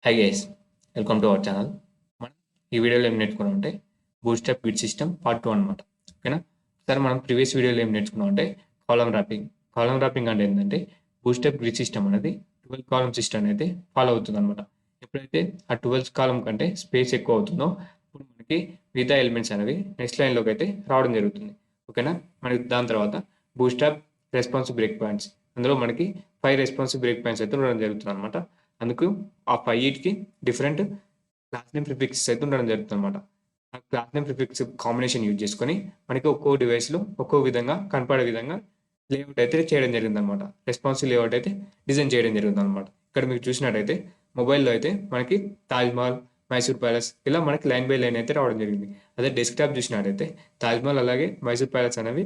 Hi guys, welcome to our channel. మనం ఈ వీడియోలో ఏం నేర్చుకున్నాం అంటే బూట్స్ట్రాప్ గ్రిడ్ సిస్టమ్ పార్ట్ 2 అనమాట. ఓకేనా? ఒకసారి మనం ప్రీవియస్ వీడియోలో ఏం నేర్చుకున్నాం అంటే కాలమ్ ర్యాపింగ్. కాలమ్ ర్యాపింగ్ అంటే ఏంటంటే బూట్స్ట్రాప్ గ్రిడ్ సిస్టమ్ అనేది 12 కాలమ్ సిస్టమ్ అయితే ఫాలో అవుతుంది అనమాట. ఎప్పుడైతే ఆ 12 కాలమ్ కంటే స్పేస్ ఎక్కువ అవుతుందో ఇప్పుడు మనకి మిగతా ఎలిమెంట్స్ అనేవి నెక్స్ట్ లైన్లోకి అయితే రావడం జరుగుతుంది. ఓకేనా? మనకి దాని తర్వాత బూట్స్ట్రాప్ రెస్పాన్సివ్ బ్రేక్ పాయింట్స్, అందులో మనకి 5 రెస్పాన్సివ్ బ్రేక్ పాయింట్స్ అయితే ఉండడం జరుగుతుంది అనమాట. అందుకు ఆ 5కి డిఫరెంట్ క్లాస్ నేమ్ ప్రిఫిక్సెస్ అయితే ఉండడం జరుగుతుంది అనమాట. ఆ class name prefix combination use చేసుకొని మనకి ఒక్కో డివైస్లో ఒక్కో విధంగా కనపడే విధంగా లేఅవుట్ అయితే చేయడం జరిగింది అనమాట. రెస్పాన్సివ్ లేఅవుట్ అయితే డిజైన్ చేయడం జరిగింది అనమాట. ఇక్కడ మీకు చూసినట్టయితే మొబైల్లో అయితే మనకి తాజ్మహల్, మైసూర్ ప్యాలెస్ ఇలా మనకి లైన్ బై లైన్ అయితే రావడం జరిగింది. అదే డెస్క్టాప్ చూసినట్టయితే తాజ్మహల్ అలాగే మైసూర్ ప్యాలెస్ అనేవి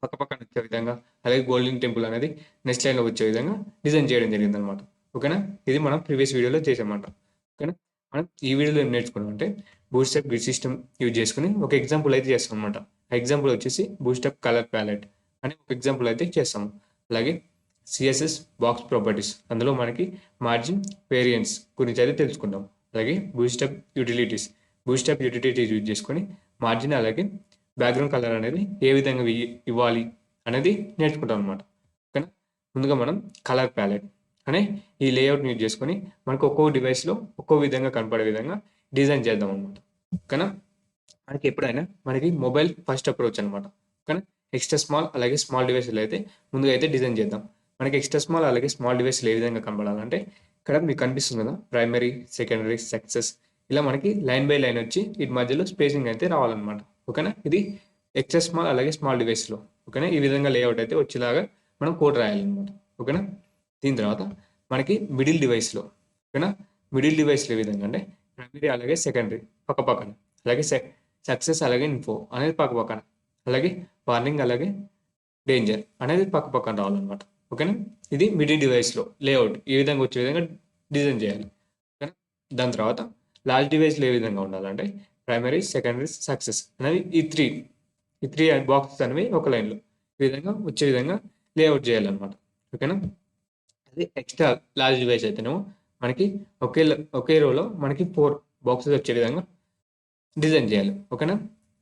పక్క పక్కన వచ్చే విధంగా, అలాగే గోల్డెన్ టెంపుల్ అనేది నెక్స్ట్ లైన్లో వచ్చే విధంగా డిజైన్ చేయడం జరిగింది అనమాట. ఓకేనా? ఇది మనం ప్రీవియస్ వీడియోలో చేసామాట. ఓకేనా? మనం ఈ వీడియోలో ఏం నేర్చుకున్నాం అంటే బూట్స్ట్రాప్ గ్రిడ్ సిస్టమ్ యూజ్ చేసుకుని ఒక ఎగ్జాంపుల్ అయితే చేస్తాం అనమాట. ఆ ఎగ్జాంపుల్ వచ్చేసి బూట్స్ట్రాప్ కలర్ ప్యాలెట్ అని ఒక ఎగ్జాంపుల్ అయితే చేస్తాము. అలాగే సిఎస్ఎస్ బాక్స్ ప్రాపర్టీస్, అందులో మనకి మార్జిన్ వేరియన్స్ గురించి అయితే తెలుసుకుందాం. అలాగే bootstrap utilities, bootstrap utilities use చేసుకొని మార్జిన్ అలాగే బ్యాక్గ్రౌండ్ కలర్ అనేది ఏ విధంగా ఇవ్వాలి అనేది నేర్చుకుంటాం అనమాట. ఓకేనా? ముందుగా మనం కలర్ ప్యాలెట్ అనే ఈ లేఅవుట్ని యూజ్ చేసుకొని మనకు ఒక్కో డివైస్లో ఒక్కో విధంగా కనపడే విధంగా డిజైన్ చేద్దాం అనమాట. ఓకేనా? మనకి ఎప్పుడైనా మనకి మొబైల్ ఫస్ట్ అప్రోచ్ అనమాట. ఓకేనా? ఎక్స్ట్రా స్మాల్ అలాగే స్మాల్ డివైస్లు అయితే ముందుగా అయితే డిజైన్ చేద్దాం. మనకి ఎక్స్ట్రా స్మాల్ అలాగే స్మాల్ డివైస్లు ఏ విధంగా కనపడాలంటే ఇక్కడ మీకు కనిపిస్తుంది కదా, ప్రైమరీ, సెకండరీ, సక్సెస్ ఇలా మనకి లైన్ బై లైన్ వచ్చి వీటి మధ్యలో స్పేసింగ్ అయితే రావాలన్నమాట. ఓకేనా? ఇది ఎక్స్ట్రా స్మాల్ అలాగే స్మాల్ డివైస్లో. ఓకేనా? ఈ విధంగా లేఅవుట్ అయితే వచ్చేలాగా మనం కోడ్ రాయాలన్నమాట. ఓకేనా? దీని తర్వాత మనకి మిడిల్ డివైస్లో, ఓకేనా, మిడిల్ డివైస్లో ఏ విధంగా అంటే ప్రైమరీ అలాగే సెకండరీ పక్క పక్కన, అలాగే సక్సెస్ అలాగే ఇన్ఫో అనేది పక్క పక్కన, అలాగే వార్నింగ్ అలాగే డేంజర్ అనేది పక్క పక్కన రావాలన్నమాట. ఓకేనా? ఇది మిడిల్ డివైస్లో లేఅవుట్ ఈ విధంగా వచ్చే విధంగా డిజైన్ చేయాలి. ఓకేనా? దాని తర్వాత లార్జ్ డివైస్లో ఏ విధంగా ఉండాలంటే ప్రైమరీ, సెకండరీ, సక్సెస్ అనేవి ఈ త్రీ బాక్సెస్ అనేవి ఒక లైన్లో ఈ విధంగా వచ్చే విధంగా లేఅవుట్ చేయాలన్నమాట. ఓకేనా? అది ఎక్స్ట్రా లార్జ్ డివైస్ అయితేనేమో మనకి ఒకే రోలో మనకి 4 బాక్సెస్ వచ్చే విధంగా డిజైన్ చేయాలి. ఓకేనా?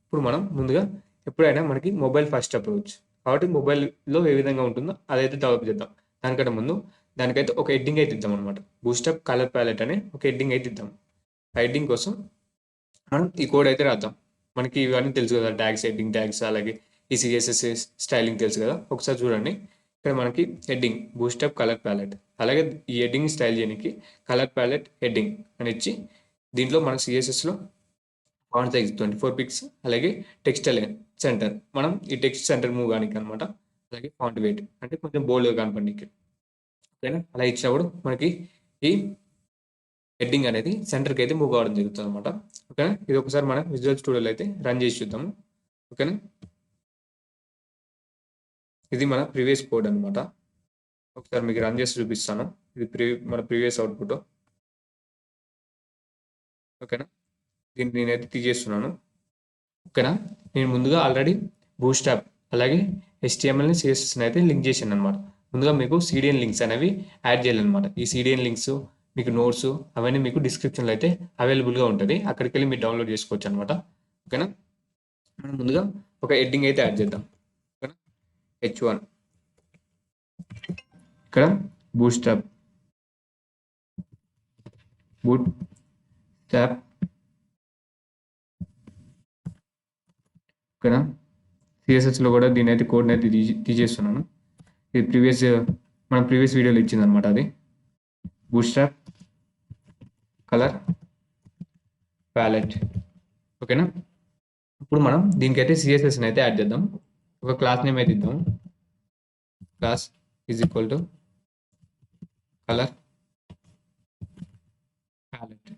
ఇప్పుడు మనం ముందుగా ఎప్పుడైనా మనకి మొబైల్ ఫస్ట్ అప్రోచ్ కాబట్టి మొబైల్లో ఏ విధంగా ఉంటుందో అదైతే డెవలప్ చేద్దాం. దానికంటే ముందు దానికైతే ఒక హెడ్డింగ్ అయితే ఇద్దాం అనమాట. బూస్టప్ కలర్ ప్యాలెట్ అనే ఒక హెడ్డింగ్ అయితే ఇద్దాం. ఆ హెడ్డింగ్ కోసం మనం ఈ కోడ్ అయితే రాద్దాం. మనకి ఇవన్నీ తెలుసు కదా, ట్యాగ్స్, హెడ్డింగ్ ట్యాగ్స్ అలాగే ఈ సిఎస్ఎస్ స్టైలింగ్ తెలుసు కదా. ఒకసారి చూడండి, ఇక్కడ మనకి హెడ్డింగ్ బూస్టప్ కలర్ ప్యాలెట్, అలాగే ఈ హెడ్డింగ్ స్టైల్ చేయడానికి కలర్ ప్యాలెట్ హెడ్డింగ్ అని ఇచ్చి దీంట్లో మన సిఎస్ఎస్లో ఫాంట్ సైజ్ 24 పిక్స్ అలాగే టెక్స్ట్ అలైన్ సెంటర్, మనం ఈ టెక్స్ట్ సెంటర్ మూవ్ కానీ అనమాట. అలాగే ఫాంట్ వెయిట్ అంటే కొంచెం బోల్డ్గా కనపడానికి. ఓకేనా? అలా ఇచ్చినప్పుడు మనకి ఈ హెడ్డింగ్ అనేది సెంటర్కి అయితే మూవ్ కావడం జరుగుతుంది అనమాట. ఓకేనా? ఇది ఒకసారి మనం విజువల్ స్టూడియోలో అయితే రన్ చేసి చూద్దాము. ఓకేనా? ఇది మన ప్రీవియస్ కోడ్ అనమాట. ఒకసారి మీకు రన్ చేసి చూపిస్తాను. ఇది మన ప్రీవియస్ అవుట్పుట్. ఓకేనా? దీన్ని నేనైతే తీసేస్తున్నాను. ఓకేనా? నేను ముందుగా ఆల్రెడీ బూట్స్ట్రాప్ అలాగే HTMLని CSSని అయితే లింక్ చేశాను అనమాట. ముందుగా మీకు CDN లింక్స్ అనేవి యాడ్ చేయాలన్నమాట. ఈ CDN లింక్స్ మీకు నోట్స్ అవన్నీ మీకు డిస్క్రిప్షన్లో అయితే అవైలబుల్గా ఉంటుంది. అక్కడికి వెళ్ళి మీరు డౌన్లోడ్ చేసుకోవచ్చు అనమాట. ఓకేనా? మనం ముందుగా ఒక హెడ్డింగ్ అయితే యాడ్ చేద్దాం. ఓకేనా? H1 ఇక్కడ బూట్స్ట్రాప్ ఓకేనా? సిఎస్ఎస్లో కూడా దీని అయితే కోడ్ని అయితే తీసేస్తున్నాను. ఇది మన ప్రీవియస్ వీడియోలో ఇచ్చిందనమాట. అది బూట్స్ట్రాప్ కలర్ ప్యాలెట్. ఓకేనా? ఇప్పుడు మనం దీనికైతే సిఎస్ఎస్ని అయితే యాడ్ చేద్దాం. ఒక క్లాస్ నేమ్ అయితే ఇద్దాం. Class is equal to colour palette.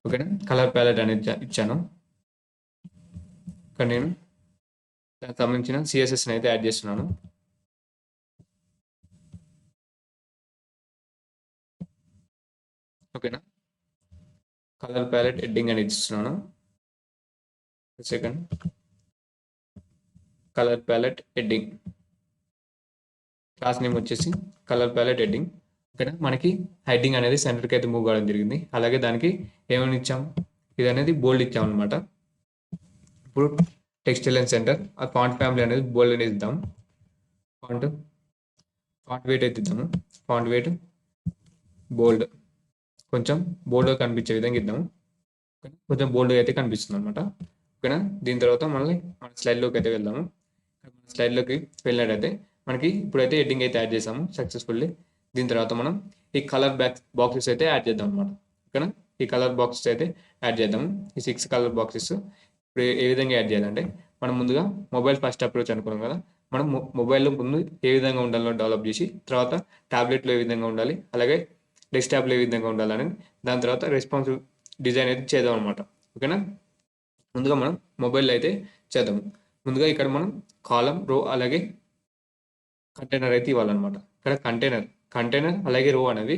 ఓకేనా? కలర్ ప్యాలెట్ అనేది ఇచ్చాను. ఇక్కడ నేను దానికి సంబంధించిన సిఎస్ఎస్ని అయితే యాడ్ చేస్తున్నాను. ఓకేనా? కలర్ ప్యాలెట్ హెడ్డింగ్ అని ఇస్తున్నాను. Second colour palette heading, class name వచ్చేసి కలర్ ప్యాలెట్ హెడ్డింగ్. ఓకేనా. మనకి హెడ్డింగ్ అనేది సెంటర్కి అయితే మూవ్ కావడం జరిగింది. అలాగే దానికి ఏమని ఇచ్చాం, ఇది అనేది బోల్డ్ ఇచ్చాం అనమాట. ఇప్పుడు టెక్స్టైల్ అండ్ సెంటర్ ఆ ఫాంట్ ఫ్యామిలీ అనేది బోల్డ్ అనేది ఇద్దాం. ఫాంట్ ఫాంట్ వెయిట్ అయితే ఇద్దాము. ఫాంట్ వెయిట్ బోల్డ్, కొంచెం బోల్డ్గా కనిపించే విధంగా ఇద్దాము. ఓకేనా, కొంచెం బోల్డ్గా అయితే కనిపిస్తుంది అనమాట. ఓకేనా. దీని తర్వాత మళ్ళీ మన స్లైడ్లోకి అయితే వెళ్దాము. స్లైడ్లోకి వెళ్ళినట్టయితే మనకి ఇప్పుడైతే హెడ్డింగ్ అయితే యాడ్ చేసాము సక్సెస్ఫుల్లీ. దీని తర్వాత మనం ఈ కలర్ బాక్సెస్ అయితే యాడ్ చేద్దాం అనమాట. ఓకేనా. ఈ కలర్ బాక్సెస్ అయితే యాడ్ చేద్దాము. ఈ 6 కలర్ బాక్సెస్ ఇప్పుడు ఏ విధంగా యాడ్ చేయాలంటే, మనం ముందుగా మొబైల్ ఫస్ట్ అప్రోచ్ అనుకున్నాం కదా, మనం మొబైల్లో ముందు ఏ విధంగా ఉండాలో డెవలప్ చేసి, తర్వాత ట్యాబ్లెట్లో ఏ విధంగా ఉండాలి, అలాగే డెస్క్టాప్లో ఏ విధంగా ఉండాలని, దాని తర్వాత రెస్పాన్సివ్ డిజైన్ అయితే చేద్దాం అనమాట. ఓకేనా. ముందుగా మనం మొబైల్లో అయితే చేద్దాము. ముందుగా ఇక్కడ మనం కాలం, రో అలాగే కంటైనర్ అయితే ఇవ్వాలన్నమాట. ఇక్కడ కంటైనర్ అలాగే రో అనేవి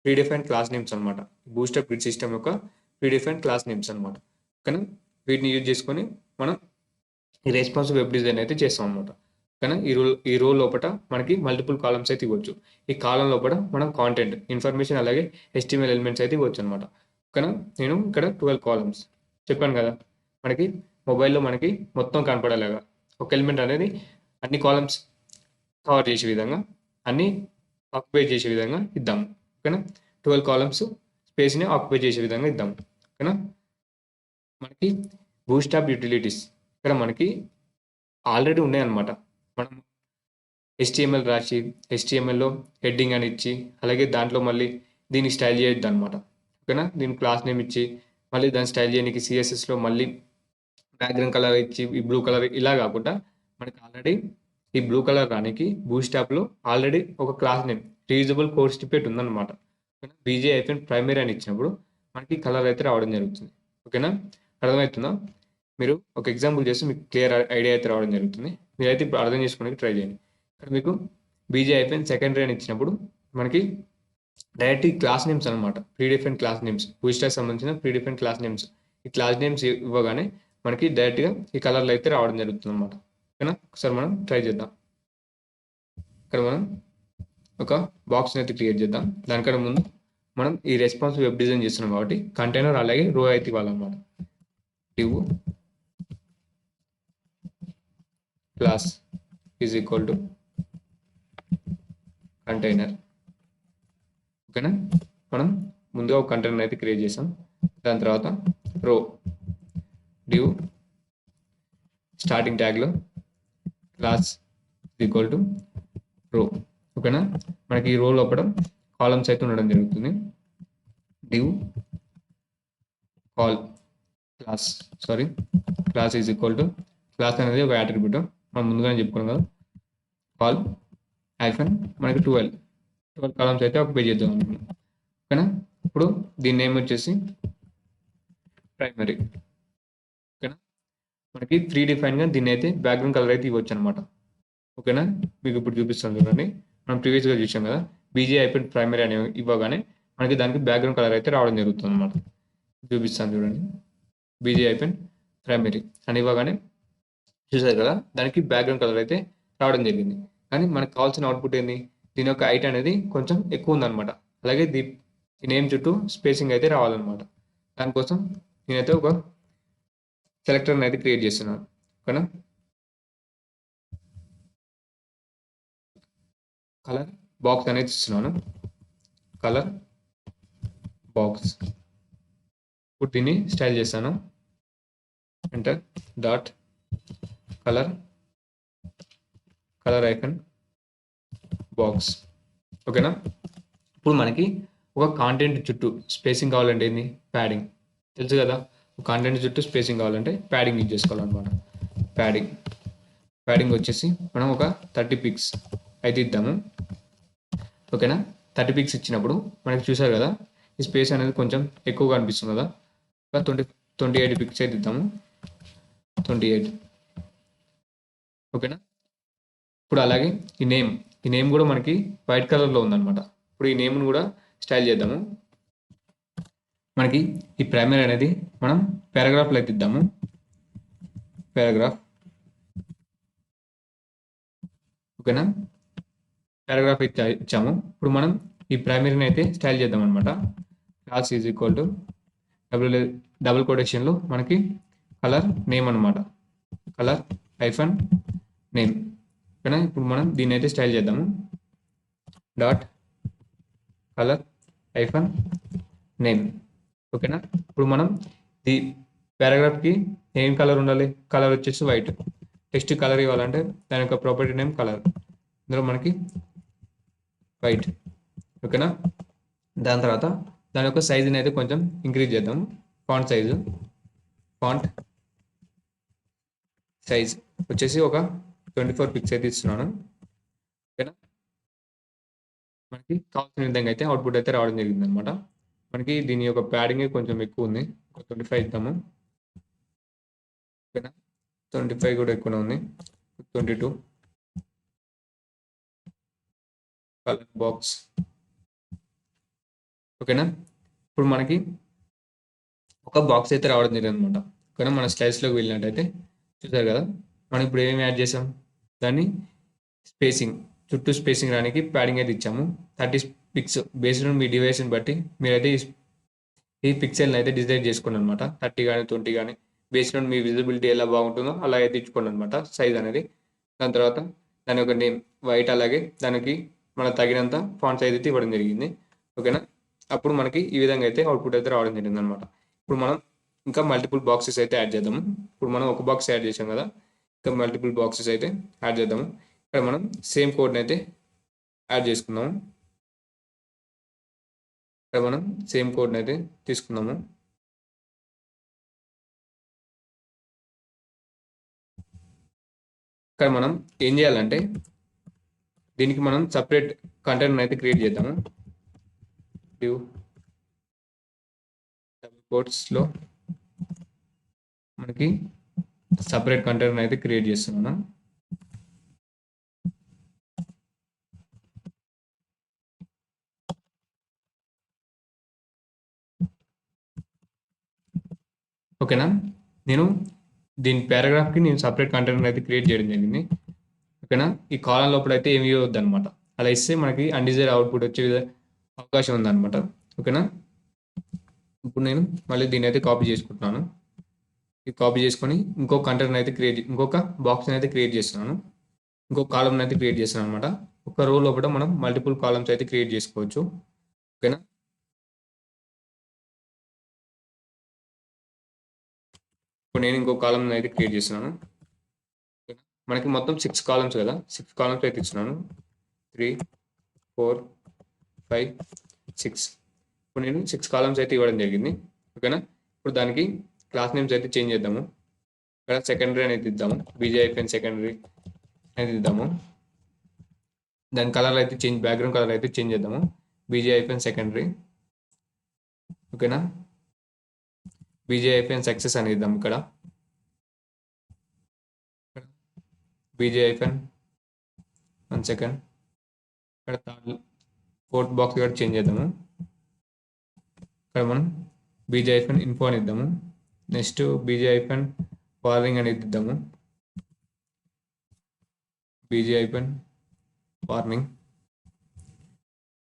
ప్రీడిఫైన్డ్ క్లాస్ నేమ్స్ అనమాట. బూస్టప్ గ్రిడ్ సిస్టమ్ యొక్క ప్రీడిఫైన్డ్ క్లాస్ నేమ్స్ అనమాట. ఓకేనా. వీటిని యూజ్ చేసుకొని మనం ఈ రెస్పాన్సివ్ వెబ్ డిజైన్ అయితే చేస్తాం అనమాట. ఓకేనా. ఈ రో లోపల మనకి మల్టిపుల్ కాలమ్స్ అయితే ఇవ్వచ్చు. ఈ కాలం లోపల మనం కాంటెంట్, ఇన్ఫర్మేషన్ అలాగే HTML ఎలిమెంట్స్ అయితే ఇవ్వచ్చు అనమాట. ఓకేనా. నేను ఇక్కడ 12 కాలమ్స్ చెప్పాను కదా, మనకి మొబైల్లో మనకి మొత్తం కనపడేలాగా ఒక ఎలిమెంట్ అనేది అన్ని కాలమ్స్ కవర్ చేసే విధంగా, అన్ని ఆక్యుపై చేసే విధంగా ఇద్దాము. ఓకేనా. 12 కాలమ్స్ స్పేస్ని ఆక్యుపై చేసే విధంగా ఇద్దాము. ఓకేనా. మనకి బూస్టాప్ యూటిలిటీస్ ఇక్కడ మనకి ఆల్రెడీ ఉన్నాయన్నమాట. మనం HTML రాసి HTMLలో హెడ్డింగ్ అని ఇచ్చి, అలాగే దాంట్లో మళ్ళీ దీనికి స్టైల్ చేయొద్దు అనమాట. ఓకేనా. దీని క్లాస్ నేమ్ ఇచ్చి మళ్ళీ దాన్ని స్టైల్ చేయడానికి CSSలో మళ్ళీ బ్యాక్గ్రౌండ్ కలర్ ఇచ్చి ఈ బ్లూ కలర్ ఇలా కాకుండా, మనకి ఆల్రెడీ ఈ బ్లూ కలర్ రానికి బూస్టాప్లో ఆల్రెడీ ఒక class name reusable code snippet ఉందన్నమాట. ఓకేనా. BJ-primary అని ఇచ్చినప్పుడు మనకి కలర్ అయితే రావడం జరుగుతుంది. ఓకేనా. అర్థమవుతుందా? మీరు ఒక ఎగ్జాంపుల్ చేస్తే మీకు క్లియర్ ఐడియా అయితే రావడం జరుగుతుంది. మీరైతే ఇప్పుడు అర్థం చేసుకోవడానికి ట్రై చేయండి. ఇక్కడ మీకు BJ-secondary అని ఇచ్చినప్పుడు మనకి డైరెక్ట్ ఈ క్లాస్ నేమ్స్ అనమాట, ప్రీడిఫైన్డ్ క్లాస్ నేమ్స్, బూస్టాక్ సంబంధించిన ప్రీడిఫైన్డ్ క్లాస్ నేమ్స్. ఈ క్లాస్ నేమ్స్ ఇవ్వగానే మనకి డైరెక్ట్గా ఈ కలర్లు అయితే రావడం జరుగుతుంది అనమాట. ఓకేనా. ఒకసారి మనం ట్రై చేద్దాం. ఇక్కడ మనం ఒక బాక్స్ని అయితే క్రియేట్ చేద్దాం. దానికన్నా ముందు మనం ఈ రెస్పాన్సివ్ వెబ్ డిజైన్ చేస్తున్నాం కాబట్టి కంటైనర్ అలాగే రో అయితే ఇవ్వాలన్నమాట. div class is equal to container. ఓకేనా. మనం ముందుగా ఒక కంటైనర్ అయితే క్రియేట్ చేసాం. దాని తర్వాత రో div స్టార్టింగ్ ట్యాగ్లో క్లాస్ ఈక్వల్ టు రో. ఓకేనా. మనకి ఈ రో లోపల కాలమ్స్ అయితే ఉండడం జరుగుతుంది. div call class is equal to, class అనేది ఒక యాట్రిబ్యూట్ మనం ముందుగానే చెప్పుకున్నాం కదా, కాల్ హైఫన్ మనకి 12 కాలమ్స్ అయితే ఒక పేజ్ చేద్దాం అనుకున్నాం. ఓకేనా. ఇప్పుడు దీని నేమ్ వచ్చేసి ప్రైమరీ. ఓకేనా. మనకి ప్రీడిఫైన్గా దీన్ని అయితే బ్యాక్గ్రౌండ్ కలర్ అయితే ఇవ్వచ్చు అనమాట. ఓకేనా. మీకు ఇప్పుడు చూపిస్తాను చూడండి. మనం ప్రీవియస్గా చూసాం కదా, BJ-primary అని ఇవ్వగానే మనకి దానికి బ్యాక్గ్రౌండ్ కలర్ అయితే రావడం జరుగుతుంది అనమాట. చూపిస్తాను చూడండి. BJ-primary అని ఇవ్వగానే చూసారు కదా, దానికి బ్యాక్గ్రౌండ్ కలర్ అయితే రావడం జరిగింది. కానీ మనకు కావాల్సిన అవుట్పుట్ ఏంది, దీని యొక్క హైట్ అనేది కొంచెం ఎక్కువ ఉందన్నమాట. అలాగే ఈ నేమ్ చుట్టూ స్పేసింగ్ అయితే రావాలన్నమాట. దానికోసం నేనైతే ఒక సెలెక్టర్ని అయితే క్రియేట్ చేస్తున్నాను. ఓకేనా. కలర్ బాక్స్ అనేది ఇస్తున్నాను. Colour box. ఇప్పుడు దీన్ని స్టైల్ చేస్తాను. Enter dot colour icon box. ఓకేనా. ఇప్పుడు మనకి ఒక కాంటెంట్ చుట్టూ స్పేసింగ్ కావాలంటే ఏంది, ప్యాడింగ్ తెలుసు కదా. ఒక కాంటెంట్ చుట్టూ స్పేసింగ్ కావాలంటే ప్యాడింగ్ యూజ్ చేసుకోవాలన్నమాట. ప్యాడింగ్ వచ్చేసి మనం ఒక 30 పిక్స్ అయితే ఇద్దాము. ఓకేనా. 30 పిక్స్ ఇచ్చినప్పుడు మనకి చూసారు కదా, ఈ స్పేస్ అనేది కొంచెం ఎక్కువగా అనిపిస్తుంది కదా. ఒక 28 పిక్స్ అయితే ఇద్దాము. 28. ఓకేనా. ఇప్పుడు అలాగే ఈ నేమ్ కూడా మనకి వైట్ కలర్లో ఉందన్నమాట. ఇప్పుడు ఈ నేమ్ను కూడా స్టైల్ చేద్దాము. మనకి ఈ ప్రైమరీ అనేది మనం పారాగ్రాఫ్లో అయితే ఇద్దాము. పారాగ్రాఫ్. ఓకేనా. పారాగ్రాఫ్ అయితే ఇచ్చాము. ఇప్పుడు మనం ఈ ప్రైమరీని అయితే స్టైల్ చేద్దాం అనమాట. Class is equal to double కొటేషన్లో మనకి కలర్ నేమ్ అనమాట, కలర్ హైఫన్ నేమ్. ఓకేనా, ఇప్పుడు మనం దీన్ని అయితే స్టైల్ చేద్దాము. Dot colour hyphen name. ఓకేనా, ఇప్పుడు మనం ఈ పారాగ్రాఫ్కి ఏం కలర్ ఉండాలి, కలర్ వచ్చేసి వైట్. టెక్స్ట్ కలర్ ఇవ్వాలంటే దాని యొక్క ప్రాపర్టీ నేమ్ కలర్, ఇందులో మనకి వైట్. ఓకేనా, దాని తర్వాత దాని యొక్క సైజుని అయితే కొంచెం ఇంక్రీజ్ చేద్దాం. ఫాంట్ సైజ్ వచ్చేసి ఒక 24 పిక్స్ అయితే ఇస్తున్నాను. ఓకేనా, మనకి కావాల్సిన విధంగా అయితే అవుట్పుట్ అయితే రావడం జరిగింది అనమాట. మనకి దీని యొక్క ప్యాడింగ్ కొంచెం ఎక్కువ ఉంది, ఒక 25 ఇద్దాము. ఓకేనా, 25 కూడా ఎక్కువనే ఉంది. 22 కలర్ బాక్స్. ఓకేనా, ఇప్పుడు మనకి ఒక బాక్స్ అయితే రావడం జరిగింది అనమాట. ఓకేనా, మన స్లైడ్స్లోకి వెళ్ళినట్టయితే చూసారు కదా, మనం ఇప్పుడు ఏమేమి యాడ్ చేసాం, దాన్ని స్పేసింగ్, చుట్టూ స్పేసింగ్ రానికి ప్యాడింగ్ అయితే ఇచ్చాము. 30 పిక్స్ బేస్డ్ మీ డివైస్ని బట్టి మీరైతే ఈ పిక్సెల్ని అయితే డిజైన్ చేసుకోండి అనమాట. 30 కానీ 20 కానీ బేస్డ్ ఆన్ మీ విజిబిలిటీ ఎలా బాగుంటుందో అలా అయితే ఇచ్చుకోండి అనమాట సైజ్ అనేది. దాని తర్వాత దాని యొక్క నేమ్ వైట్, అలాగే దానికి మనకు తగినంత ఫాంట్ సైజ్ అయితే ఇవ్వడం జరిగింది. ఓకేనా, అప్పుడు మనకి ఈ విధంగా అయితే అవుట్పుట్ అయితే రావడం జరిగింది అనమాట. ఇప్పుడు మనం ఇంకా మల్టిపుల్ బాక్సెస్ అయితే యాడ్ చేద్దాము. ఇప్పుడు మనం ఒక బాక్స్ యాడ్ చేసాం కదా, ఇంకా మల్టిపుల్ బాక్సెస్ అయితే యాడ్ చేద్దాము. ఇక్కడ మనం సేమ్ కోడ్ని అయితే యాడ్ చేసుకుందాము. ఇక్కడ మనం సేమ్ కోడ్ని అయితే తీసుకుందాము. ఇక్కడ మనం ఏం చేయాలంటే దీనికి మనం సపరేట్ కంటైనర్ అయితే క్రియేట్ చేద్దాము. డబుల్ కోట్స్లో మనకి సపరేట్ కంటైనర్ అయితే క్రియేట్ చేస్తున్నాను. ఓకేనా, నేను దీని పారాగ్రాఫ్కి నేను సపరేట్ కంటైనర్ అయితే క్రియేట్ చేయడం జరిగింది. ఓకేనా, ఈ కాలం లోపల అయితే ఏమి ఇవ్వద్దు అనమాట. అలా ఇస్తే మనకి అన్డిజైర్ అవుట్పుట్ వచ్చే అవకాశం ఉందన్నమాట. ఓకేనా, ఇప్పుడు నేను మళ్ళీ దీన్ని అయితే కాపీ చేసుకుంటున్నాను. ఇది కాపీ చేసుకొని ఇంకొక కంటైనర్ అయితే ఇంకొక బాక్స్ని అయితే క్రియేట్ చేస్తున్నాను. ఇంకొక కాలమ్ని అయితే క్రియేట్ చేస్తున్నాను అనమాట. ఒక రో లోపల మనం మల్టిపుల్ కాలమ్స్ అయితే క్రియేట్ చేసుకోవచ్చు. ఓకేనా, ఇప్పుడు నేను ఇంకో కాలమ్ని అయితే క్రియేట్ చేస్తున్నాను. మనకి మొత్తం 6 కాలమ్స్ కదా, 6 కాలమ్స్ అయితే ఇస్తున్నాను. 3, 4, 5, 6. ఇప్పుడు నేను 6 కాలమ్స్ అయితే ఇవ్వడం జరిగింది. ఓకేనా, ఇప్పుడు దానికి క్లాస్ నేమ్స్ అయితే చేంజ్ చేద్దాము. ఇక్కడ సెకండరీ అనేది ఇద్దాము, బీజేఐఎఫ్ఎన్ సెకండరీ అనేది ఇద్దాము. దాని కలర్ అయితే బ్యాక్గ్రౌండ్ కలర్ అయితే చేంజ్ చేద్దాము, బీజేఐఎఫ్ఎన్ సెకండరీ. ఓకేనా, బీజేఐఎఫ్ఎన్ సక్సెస్ అనేది ఇద్దాం. ఇక్కడ బీజేఐఎఫ్ఎన్ 1 సెకండ్. ఇక్కడ ఫోర్త్ బాక్స్ కూడా చేంజ్ చేద్దాము. ఇక్కడ మనం బీజేఐఎఫ్ఎన్ ఇన్ఫో అని ఇద్దాము. నెక్స్ట్ బీజేఐఎఫ్ఎన్ వార్నింగ్ అనేది ఇద్దాము, బీజేఐఎఫ్ఎన్ వార్నింగ్.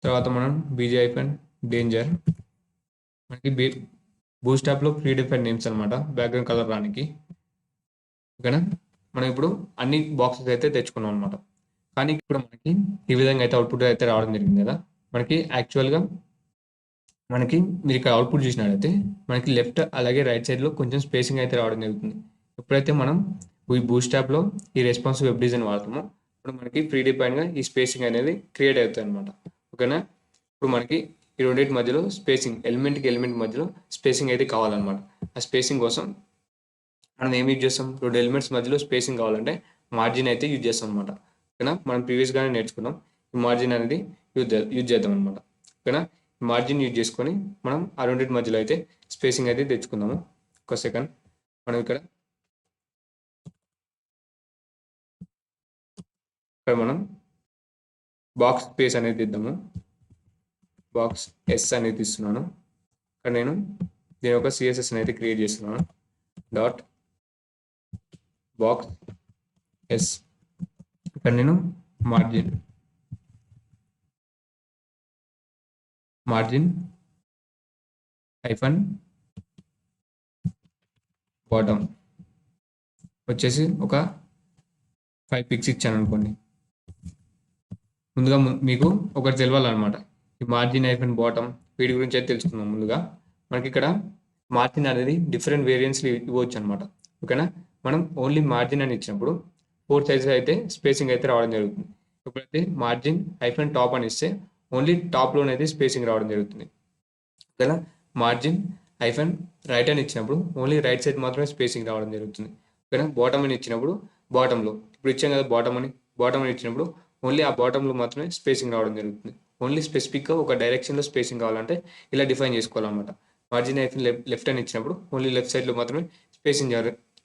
తర్వాత మనం బీజేఐఎఫ్ఎన్ డేంజర్. మనకి బూస్ట్ యాప్లో ప్రీ డిఫైన్ నేమ్స్ అనమాట బ్యాక్గ్రౌండ్ కలర్ రానికి. ఓకేనా, మనం ఇప్పుడు అన్ని బాక్సెస్ అయితే తెచ్చుకున్నాం అనమాట. కానీ ఇప్పుడు మనకి ఈ విధంగా అయితే అవుట్పుట్ అయితే రావడం జరిగింది కదా. మనకి యాక్చువల్గా మనకి మీరు ఇక్కడ అవుట్పుట్ చూసినట్లయితే మనకి లెఫ్ట్ అలాగే రైట్ సైడ్లో కొంచెం స్పేసింగ్ అయితే రావడం జరుగుతుంది. ఎప్పుడైతే మనం ఈ బూస్ట్ యాప్లో ఈ రెస్పాన్సివ్ వెబ్ డిజైన్ వాడతామో ఇప్పుడు మనకి ప్రీ డిఫైన్గా ఈ స్పేసింగ్ అనేది క్రియేట్ అవుతుంది అనమాట. ఓకేనా, ఇప్పుడు మనకి ఈ రెండింటి మధ్యలో స్పేసింగ్, ఎలిమెంట్కి ఎలిమెంట్ మధ్యలో స్పేసింగ్ అయితే కావాలన్నమాట. ఆ స్పేసింగ్ కోసం మనం ఏం యూజ్ చేస్తాం, రెండు ఎలిమెంట్స్ మధ్యలో స్పేసింగ్ కావాలంటే మార్జిన్ అయితే యూజ్ చేస్తాం అనమాట. ఓకేనా, మనం ప్రీవియస్గానే నేర్చుకున్నాం ఈ మార్జిన్ అనేది యూజ్ చేద్దాం అనమాట. ఓకేనా, మార్జిన్ యూజ్ చేసుకొని మనం ఆ రెండింటి మధ్యలో అయితే స్పేసింగ్ అయితే తెచ్చుకుందాము. ఒక సెకండ్, మనం ఇక్కడ మనం బాక్స్ స్పేస్ అనేది ఇద్దాము. బాక్స్ ఎస్ అనేది ఇస్తున్నాను. ఇక్కడ నేను దీని ఒక సిఎస్ఎస్ అయితే క్రియేట్ చేస్తున్నాను. Dot boxes. ఇక్కడ నేను మార్జిన్ మార్జిన్ హైఫన్ బాటమ్ వచ్చేసి ఒక 5 పిక్స్ ఇచ్చాను అనుకోండి. ముందుగా మీకు ఒకటి తెలవాలన్నమాట. ఈ మార్జిన్ హైఫన్ బాటమ్ వీటి గురించి అయితే తెలుసుకుందాం. ముందుగా మనకి ఇక్కడ మార్జిన్ అనేది డిఫరెంట్ వేరియంట్స్లో ఇవ్వచ్చు అనమాట. ఓకేనా, మనం ఓన్లీ మార్జిన్ అని ఇచ్చినప్పుడు 4 సైజెస్ అయితే స్పేసింగ్ అయితే రావడం జరుగుతుంది. ఎప్పుడైతే మార్జిన్ హైఫన్ టాప్ అని ఇస్తే ఓన్లీ టాప్లోనైతే స్పేసింగ్ రావడం జరుగుతుంది. ఓకేనా, మార్జిన్ హైఫన్ రైట్ అని ఇచ్చినప్పుడు ఓన్లీ రైట్ సైడ్ మాత్రమే స్పేసింగ్ రావడం జరుగుతుంది. ఓకేనా, బాటమ్ అని ఇచ్చినప్పుడు బాటంలో ఇప్పుడు ఇచ్చాం కదా బాటమ్ అని ఇచ్చినప్పుడు ఓన్లీ ఆ బాటంలో మాత్రమే స్పేసింగ్ రావడం జరుగుతుంది. ఓన్లీ స్పెసిఫిక్గా ఒక డైరెక్షన్లో స్పేసింగ్ కావాలంటే ఇలా డిఫైన్ చేసుకోవాలన్నమాట. మార్జిన్ హైఫన్ లెఫ్ట్ అని ఇచ్చినప్పుడు ఓన్లీ లెఫ్ట్ సైడ్లో మాత్రమే స్పేసింగ్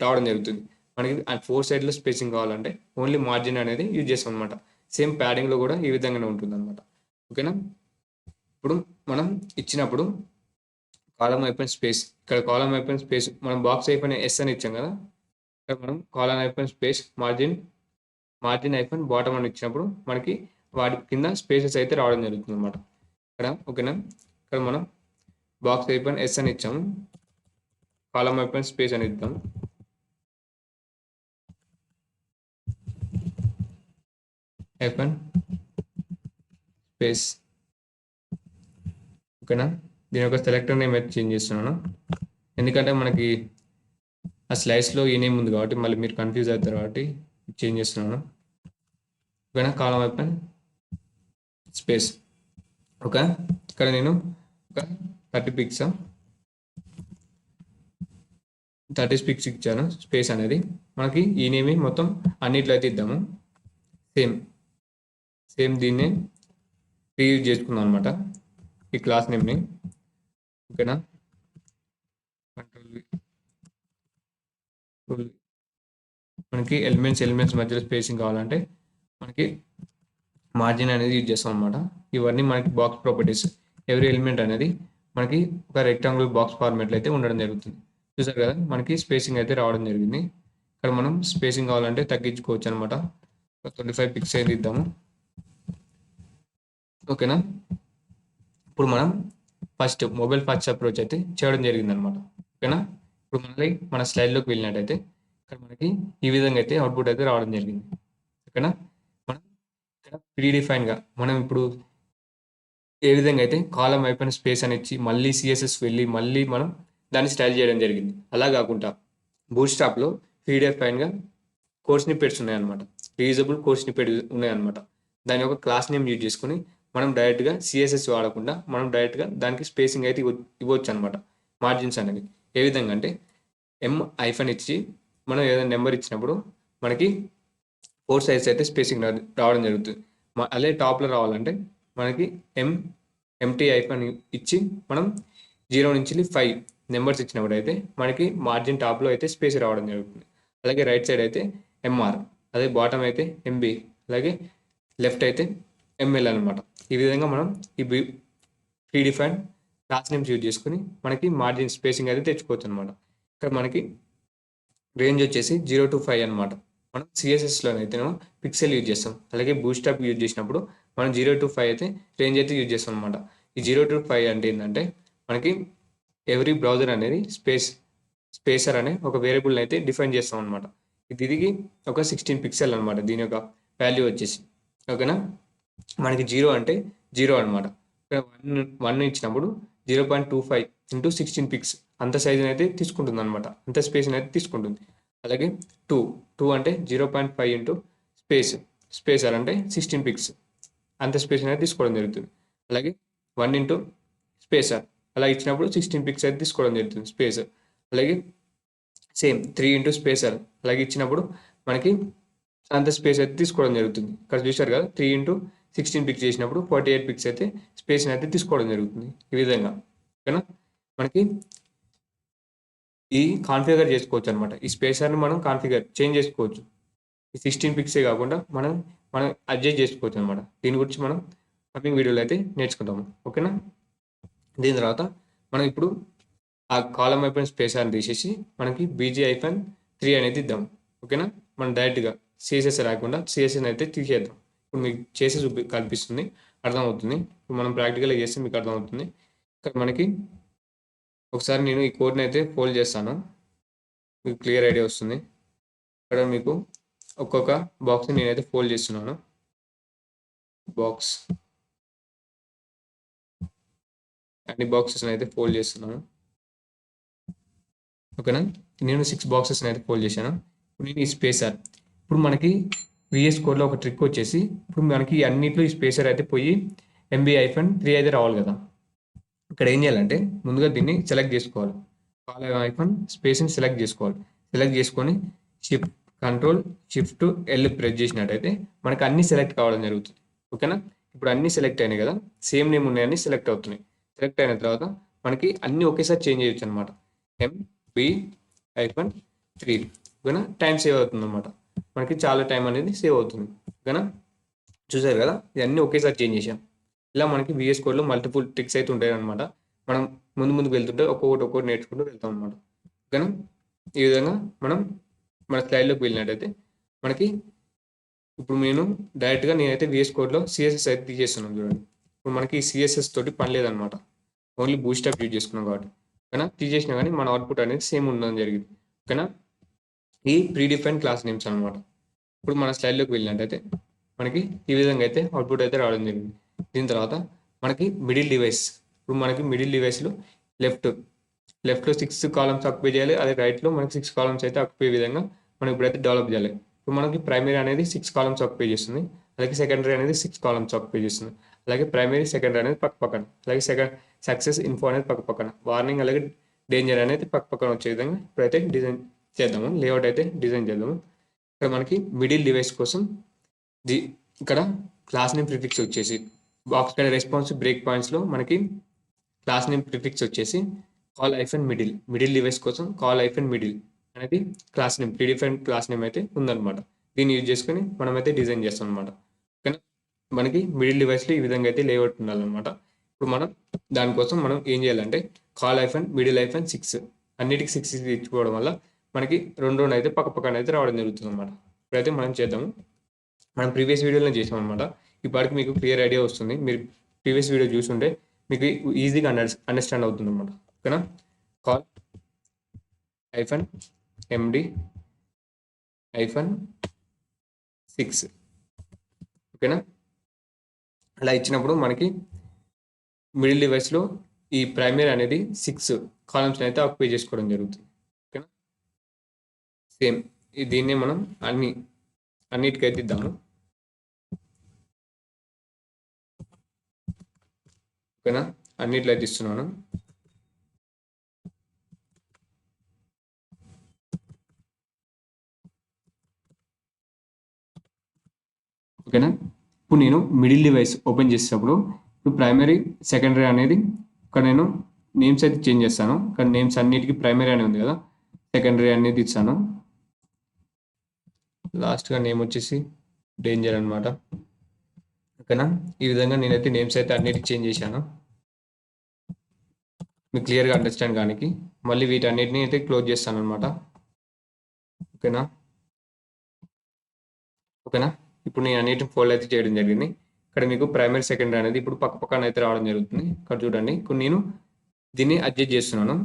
రావడం జరుగుతుంది. మనకి 4 సైడ్లో స్పేసింగ్ కావాలంటే ఓన్లీ మార్జిన్ అనేది యూజ్ చేస్తాం అనమాట. సేమ్ ప్యాడింగ్లో కూడా ఈ విధంగానే ఉంటుంది అనమాట. ఓకేనా, ఇప్పుడు మనం ఇచ్చినప్పుడు కాలం అయిపోయిన స్పేస్, ఇక్కడ కాలం అయిపోయిన స్పేస్ మనం బాక్స్ అయిపోయిన ఎస్ అని ఇచ్చాం కదా, ఇక్కడ మనం కాలం అయిపోయిన స్పేస్ మార్జిన్ అయిపోయిన బాటమ్ అని ఇచ్చినప్పుడు మనకి వాటి కింద స్పేసెస్ అయితే రావడం జరుగుతుంది అనమాట. ఇక్కడ ఓకేనా, ఇక్కడ మనం బాక్స్ అయిపోయిన ఎస్ అని ఇచ్చాము, కాలం అయిపోయిన స్పేస్ అని ఇద్దాం. అయిపోయిన స్పేస్. ఓకేనా, దీని యొక్క సెలెక్టర్ నేమ్ అయితే చేంజ్ చేస్తున్నాను, ఎందుకంటే మనకి ఆ స్లైడ్స్లో ఈ నేమ్ ఉంది కాబట్టి మళ్ళీ మీరు కన్ఫ్యూజ్ అవుతారు కాబట్టి చేంజ్ చేస్తున్నాను. ఓకేనా, కాలం అయిపోయిన స్పేస్. ఓకే, ఇక్కడ నేను ఒక 30 పిక్స్ ఇచ్చాను స్పేస్ అనేది. మనకి ఈ నేమ్ మొత్తం అన్నిట్లో అయితే ఇద్దాము. సేమ్ దీన్నే రీయూజ్ చేసుకుందాం అనమాట, ఈ క్లాస్ నేమ్ని. ఓకేనా, మనకి ఎలిమెంట్స్ మధ్యలో స్పేసింగ్ కావాలంటే మనకి మార్జిన్ అనేది యూజ్ చేస్తాం అనమాట. ఇవన్నీ మనకి బాక్స్ ప్రాపర్టీస్. ఎవ్రీ ఎలిమెంట్ అనేది మనకి ఒక రెక్టాంగులర్ బాక్స్ ఫార్మేట్లో అయితే ఉండడం జరుగుతుంది. చూసారు కదా, మనకి స్పేసింగ్ అయితే రావడం జరిగింది. ఇక్కడ మనం స్పేసింగ్ కావాలంటే తగ్గించుకోవచ్చు అనమాట. 25 పిక్స్ అయితే ఇద్దాము. ఓకేనా, ఇప్పుడు మనం మొబైల్ ఫస్ట్ అప్రోచ్ అయితే చేయడం జరిగింది అనమాట. ఓకేనా, ఇప్పుడు మన స్లైడ్లోకి వెళ్ళినట్టయితే ఇక్కడ మనకి ఈ విధంగా అయితే అవుట్పుట్ అయితే రావడం జరిగింది. ఓకేనా, మనం ఇక్కడ ప్రీడిఫైన్గా మనం ఇప్పుడు ఏ విధంగా అయితే కాలం అయిపోయిన స్పేస్ అని ఇచ్చి మళ్ళీ సిఎస్ఎస్ వెళ్ళి మళ్ళీ మనం దాన్ని స్టైల్ చేయడం జరిగింది, అలా కాకుండా బూట్స్ట్రాప్లో ప్రీడిఫైన్గా కోడ్ స్నిప్పెట్స్ ఉన్నాయన్నమాట, రీయూజబుల్ కోడ్ స్నిప్పెట్ ఉన్నాయన్నమాట. దాని యొక్క క్లాస్ నేమ్ యూజ్ చేసుకుని మనం డైరెక్ట్గా సిఎస్ఎస్ వాడకుండా మనం డైరెక్ట్గా దానికి స్పేసింగ్ అయితే ఇవ్వచ్చు అనమాట. మార్జిన్స్ అనేది ఏ విధంగా అంటే ఐఫన్ ఇచ్చి మనం ఏదైనా నెంబర్ ఇచ్చినప్పుడు మనకి 4 సైజ్ అయితే స్పేసింగ్ రావడం జరుగుతుంది. అదే టాప్లో రావాలంటే మనకి ఎంటీ ఐఫన్ ఇచ్చి మనం 0 నుంచి 5 నెంబర్స్ ఇచ్చినప్పుడు అయితే మనకి మార్జిన్ టాప్లో అయితే స్పేస్ రావడం జరుగుతుంది. అలాగే రైట్ సైడ్ అయితే ఎంఆర్, అదే బాటమ్ అయితే ఎంబీ, అలాగే లెఫ్ట్ అయితే ఎంఎల్ అనమాట. ఈ విధంగా మనం ఈ ప్రీడిఫైన్ క్లాస్ నేమ్స్ యూజ్ చేసుకుని మనకి మార్జిన్ స్పేసింగ్ అయితే తెచ్చుకోవచ్చు అనమాట. ఇక్కడ మనకి రేంజ్ వచ్చేసి 0 to 5 అనమాట. మనం సిఎస్ఎస్లోనైతేనేమో పిక్సెల్ యూజ్ చేస్తాం, అలాగే బూస్ట్రాప్ యూజ్ చేసినప్పుడు మనం 0 to 5 అయితే రేంజ్ అయితే యూజ్ చేస్తాం అనమాట. ఈ 0 to 5 అంటే ఏంటంటే మనకి ఎవ్రీ బ్రౌజర్ అనేది స్పేసర్ అనే ఒక వేరియబుల్ని అయితే డిఫైన్ చేస్తాం అనమాట. ఇది ఒక 16 పిక్సెల్ అనమాట దీని యొక్క వాల్యూ వచ్చేసి. ఓకేనా, మనకి 0 అంటే 0 అనమాట. ఇక్కడ 1 ఇచ్చినప్పుడు 0.25 into 16 పిక్స్ అంత సైజుని అయితే తీసుకుంటుంది అనమాట, అంత స్పేస్ని అయితే తీసుకుంటుంది. అలాగే 2 అంటే 0.5 into స్పేసర్ అంటే 16 పిక్స్ అంత స్పేస్ని అయితే తీసుకోవడం జరుగుతుంది. అలాగే 1 into స్పేసర్ అలా ఇచ్చినప్పుడు 16 పిక్స్ అయితే తీసుకోవడం జరుగుతుంది స్పేస్. అలాగే సేమ్ 3 into స్పేసర్ అలాగే ఇచ్చినప్పుడు మనకి అంత స్పేస్ అయితే తీసుకోవడం జరుగుతుంది. ఇక్కడ చూశారు కదా, 3 into 16 పిక్స్ చేసినప్పుడు 48 పిక్స్ అయితే స్పేస్ని అయితే తీసుకోవడం జరుగుతుంది ఈ విధంగా. ఓకేనా, మనకి ఈ కాన్ఫిగర్ చేసుకోవచ్చు అనమాట. ఈ స్పేసర్ని మనం చేంజ్ చేసుకోవచ్చు. ఈ 16 పిక్సే కాకుండా మనం అడ్జస్ట్ చేసుకోవచ్చు అనమాట. దీని గురించి మనం కమింగ్ వీడియోలో అయితే నేర్చుకుంటాము. ఓకేనా, దీని తర్వాత మనం ఇప్పుడు ఆ కాలం అయిపోయిన స్పేసర్ని తీసేసి మనకి BG-3 అనేది ఇద్దాం. ఓకేనా, మనం డైరెక్ట్గా సిఎస్ఎస్ రాకుండా సిఎస్ఎస్ అయితే తీసేద్దాం. ఇప్పుడు మీకు చేసి కనిపిస్తుంది. అర్థమవుతుంది. ఇప్పుడు మనం ప్రాక్టికల్గా చేస్తే మీకు అర్థమవుతుంది. ఇక్కడ మనకి ఒకసారి నేను ఈ కోడ్ని అయితే ఫోల్డ్ చేస్తాను, మీకు క్లియర్ ఐడియా వస్తుంది. ఇక్కడ మీకు ఒక్కొక్క బాక్స్ని నేనైతే ఫోల్డ్ చేస్తున్నాను. బాక్స్ అన్ని బాక్సెస్ని అయితే ఫోల్డ్ చేస్తున్నాను. ఓకేనా, నేను 6 బాక్సెస్ని అయితే ఫోల్డ్ చేశాను. ఇప్పుడు నేను ఈ స్పేసర్, ఇప్పుడు మనకి విఎస్ కోడ్లో ఒక ట్రిక్ వచ్చేసి, ఇప్పుడు మనకి అన్నిట్లో ఈ స్పేసర్ అయితే పోయి MB-3 అయితే రావాలి కదా. ఇక్కడ ఏం చేయాలంటే ముందుగా దీన్ని సెలెక్ట్ చేసుకోవాలి. కాల్ స్పేస్ని సెలెక్ట్ చేసుకోవాలి. సెలెక్ట్ చేసుకొని Ctrl+Shift+L ప్రెస్ చేసినట్టయితే మనకి అన్ని సెలెక్ట్ కావడం జరుగుతుంది. ఓకేనా, ఇప్పుడు అన్ని సెలెక్ట్ అయినాయి కదా, సేమ్ నేమ్ ఉన్నాయని సెలెక్ట్ అవుతున్నాయి. సెలెక్ట్ అయిన తర్వాత మనకి అన్ని ఒకేసారి చేంజ్ చేయొచ్చు అనమాట. MB-3. ఓకేనా, టైం సేవ్ అవుతుంది అనమాట. మనకి చాలా టైం అనేది సేవ్ అవుతుంది. ఓకేనా, చూసారు కదా, ఇవన్నీ ఒకేసారి చేంజ్ చేసాం. ఇలా మనకి VS కోడ్లో మల్టిపుల్ ట్రిక్స్ అయితే ఉంటాయి అనమాట. మనం ముందుకు వెళ్తుంటే ఒక్కొక్కటి నేర్చుకుంటూ వెళ్తాం అనమాట. ఓకేనా, ఈ విధంగా మనం మన స్లైడ్లోకి వెళ్ళినట్టయితే మనకి ఇప్పుడు డైరెక్ట్గా నేనైతే VS కోడ్లో CSS అయితే తీసేస్తున్నాను. చూడండి, ఇప్పుడు మనకి CSS తోటి పని లేదనమాట, ఓన్లీ బూస్ట్అప్ యూజ్ చేసుకున్నాం కాబట్టి. ఓకేనా, తీసేసినా కానీ మన అవుట్పుట్ అనేది సేమ్ ఉండడం జరిగింది. ఓకేనా, ఈ ప్రీడిఫైన్ క్లాస్ నేమ్స్ అనమాట. ఇప్పుడు మన స్లైడ్లోకి వెళ్ళినట్టయితే మనకి ఈ విధంగా అయితే అవుట్పుట్ అయితే రావడం జరిగింది. దీని తర్వాత మనకి మిడిల్ డివైస్, ఇప్పుడు మనకి మిడిల్ డివైస్లో లెఫ్ట్లో 6 కాలమ్స్ ఆక్యుపై చేయాలి, అదే రైట్లో మనకి 6 కాలమ్స్ అయితే ఆక్యుపై విధంగా మనం ఇప్పుడైతే డెవలప్ చేయాలి. ఇప్పుడు మనకి ప్రైమరీ అనేది 6 కాలమ్స్ ఆక్యుపై చేస్తుంది, అలాగే సెకండరీ అనేది 6 కాలమ్స్ ఆక్యుపై చేస్తుంది. అలాగే ప్రైమరీ సెకండరీ అనేది పక్కన, అలాగే సక్సెస్ ఇన్ఫో అనేది పక్కన, వార్నింగ్ అలాగే డేంజర్ అనేది పక్కన వచ్చే విధంగా ఇప్పుడైతే డిజైన్ చేద్దాము. లేఅవుట్ అయితే డిజైన్ చేద్దాము. ఇక్కడ మనకి మిడిల్ డివైస్ కోసం ఇక్కడ క్లాస్ నేమ్ ప్రిఫిక్స్ వచ్చేసి బాక్స్ ఇక్కడ రెస్పాన్స్ బ్రేక్ పాయింట్స్లో మనకి క్లాస్ నేమ్ ప్రిఫిక్స్ వచ్చేసి మిడిల్ డివైస్ కోసం మిడిల్ అనేది class name, predefine class name అయితే ఉందన్నమాట. దీన్ని యూజ్ చేసుకొని మనం అయితే డిజైన్ చేస్తాం అనమాట. ఓకేనా, మనకి మిడిల్ డివైస్లో ఈ విధంగా అయితే లేఅవుట్ ఉండాలన్నమాట. ఇప్పుడు మనం దానికోసం మనం ఏం చేయాలంటే మిడిల్-6 అన్నిటికీ 6 ఇచ్చుకోవడం వల్ల మనకి రెండు అయితే పక్కన అయితే రావడం జరుగుతుంది అనమాట. ఇప్పుడైతే మనం చేద్దాము. మనం ప్రీవియస్ వీడియోలో చేసాం అనమాట. ఇప్పటికి మీకు క్లియర్ ఐడియా వస్తుంది. మీరు ప్రీవియస్ వీడియో చూసుంటే మీకు ఈజీగా అండర్స్టాండ్ అవుతుంది అనమాట. ఓకేనా, call-MD-6. ఓకేనా, అలా ఇచ్చినప్పుడు మనకి మిడిల్ డివైస్లో ఈ ప్రైమరీ అనేది 6 కాలమ్స్ని అయితే ఆక్యుపై చేసుకోవడం జరుగుతుంది. ఓకేనా, సేమ్ దీన్నే మనం అన్నిటికైతే ఇద్దాము. ఓకేనా, అన్నిట్లో అయితే ఇస్తున్నాను. ఓకేనా, ఇప్పుడు నేను మిడిల్ డివైస్ ఓపెన్ చేసేటప్పుడు ఇప్పుడు ప్రైమరీ సెకండరీ అనేది ఇక్కడ నేను నేమ్స్ అయితే చేంజ్ చేస్తాను. ఇక్కడ నేమ్స్ అన్నిటికీ ప్రైమరీ అనేది ఉంది కదా, సెకండరీ అనేది ఇస్తాను. లాస్ట్గా నేమ్ వచ్చేసి డేంజర్ అనమాట. ఓకేనా, ఈ విధంగా నేనైతే నేమ్స్ అయితే అన్నిటికీ చేంజ్ చేశాను మీకు క్లియర్గా అండర్స్టాండ్ కానికి. మళ్ళీ వీటన్నిటిని అయితే క్లోజ్ చేస్తాను అనమాట. ఓకేనా, ఇప్పుడు నేను అన్నిటిని ఫోల్డ్ అయితే చేయడం జరిగింది. ఇక్కడ మీకు ప్రైమరీ సెకండరీ అనేది ఇప్పుడు పక్కన అయితే రావడం జరుగుతుంది. ఇక్కడ చూడండి, ఇప్పుడు నేను దీన్ని అడ్జస్ట్ చేస్తున్నాను,